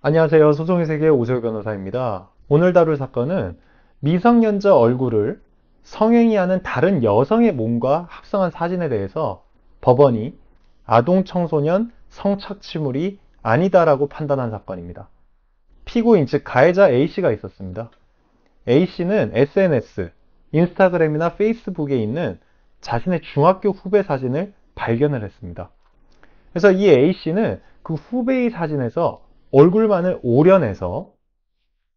안녕하세요. 소송의 세계 오세호 변호사입니다. 오늘 다룰 사건은 미성년자 얼굴을 성행위하는 다른 여성의 몸과 합성한 사진에 대해서 법원이 아동 청소년 성착취물이 아니다라고 판단한 사건입니다. 피고인 즉 가해자 A씨가 있었습니다. A씨는 SNS, 인스타그램이나 페이스북에 있는 자신의 중학교 후배 사진을 발견을 했습니다. 그래서 이 A씨는 그 후배의 사진에서 얼굴만을 오려내서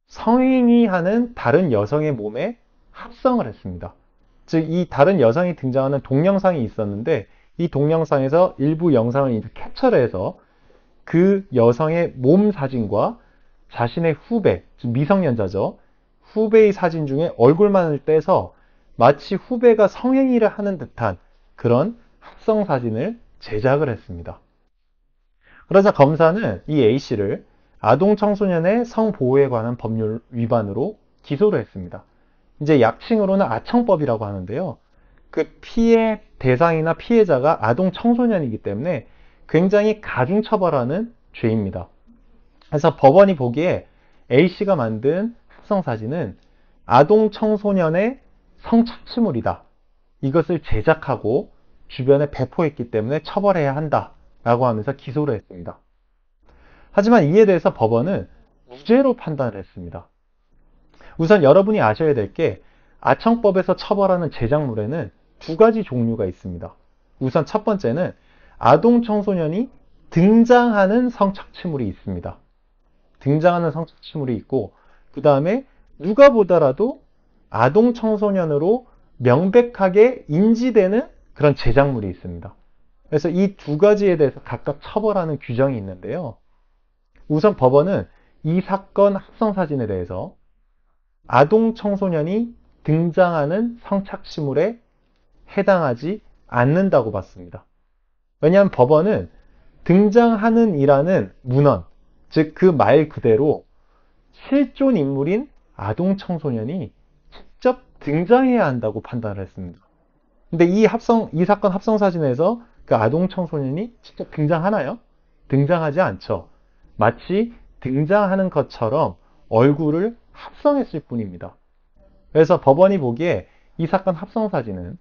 성행위하는 다른 여성의 몸에 합성을 했습니다. 즉, 이 다른 여성이 등장하는 동영상이 있었는데 이 동영상에서 일부 영상을 이제 캡처를 해서 그 여성의 몸 사진과 자신의 후배, 즉 미성년자죠. 후배의 사진 중에 얼굴만을 떼서 마치 후배가 성행위를 하는 듯한 그런 합성 사진을 제작을 했습니다. 그러자 검사는 이 A씨를 아동 청소년의 성보호에 관한 법률 위반으로 기소를 했습니다. 이제 약칭으로는 아청법이라고 하는데요. 그 피해 대상이나 피해자가 아동 청소년이기 때문에 굉장히 가중처벌하는 죄입니다. 그래서 법원이 보기에 A씨가 만든 합성사진은 아동 청소년의 성착취물이다. 이것을 제작하고 주변에 배포했기 때문에 처벌해야 한다라고 하면서 기소를 했습니다. 하지만 이에 대해서 법원은 무죄로 판단을 했습니다. 우선 여러분이 아셔야 될 게 아청법에서 처벌하는 제작물에는 두 가지 종류가 있습니다. 우선 첫 번째는 아동 청소년이 등장하는 성착취물이 있습니다. 등장하는 성착취물이 있고 그 다음에 누가 보더라도 아동 청소년으로 명백하게 인지되는 그런 제작물이 있습니다. 그래서 이 두 가지에 대해서 각각 처벌하는 규정이 있는데요. 우선 법원은 이 사건 합성사진에 대해서 아동 청소년이 등장하는 성착취물에 해당하지 않는다고 봤습니다. 왜냐하면 법원은 등장하는 이라는 문헌, 즉 그 말 그대로 실존 인물인 아동 청소년이 직접 등장해야 한다고 판단을 했습니다. 근데 이 사건 합성사진에서 그 아동 청소년이 직접 등장하나요? 등장하지 않죠. 마치 등장하는 것처럼 얼굴을 합성했을 뿐입니다. 그래서 법원이 보기에 이 사건 합성사진은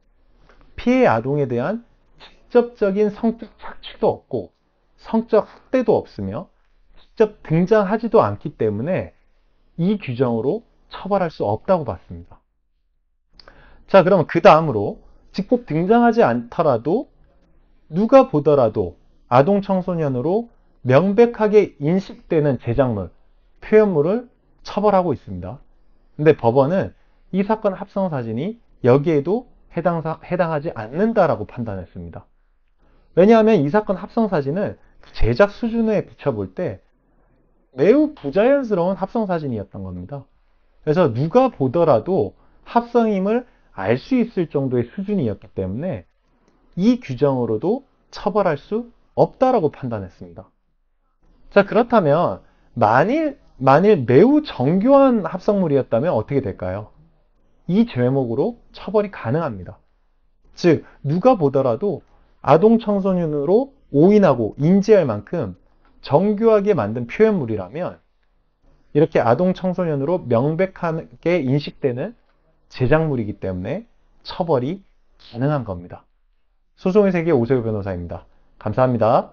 피해 아동에 대한 직접적인 성적 착취도 없고 성적 학대도 없으며 직접 등장하지도 않기 때문에 이 규정으로 처벌할 수 없다고 봤습니다. 자, 그러면 그 다음으로 직접 등장하지 않더라도 누가 보더라도 아동 청소년으로 명백하게 인식되는 제작물, 표현물을 처벌하고 있습니다. 근데 법원은 이 사건 합성사진이 여기에도 해당하지 않는다라고 판단했습니다. 왜냐하면 이 사건 합성사진은 제작 수준에 비춰볼 때 매우 부자연스러운 합성사진이었던 겁니다. 그래서 누가 보더라도 합성임을 알 수 있을 정도의 수준이었기 때문에 이 규정으로도 처벌할 수 없다라고 판단했습니다. 자, 그렇다면 만일 매우 정교한 합성물이었다면 어떻게 될까요? 이 죄목으로 처벌이 가능합니다. 즉, 누가 보더라도 아동 청소년으로 오인하고 인지할 만큼 정교하게 만든 표현물이라면 이렇게 아동 청소년으로 명백하게 인식되는 제작물이기 때문에 처벌이 가능한 겁니다. 소송의 세계 오세호 변호사입니다. 감사합니다.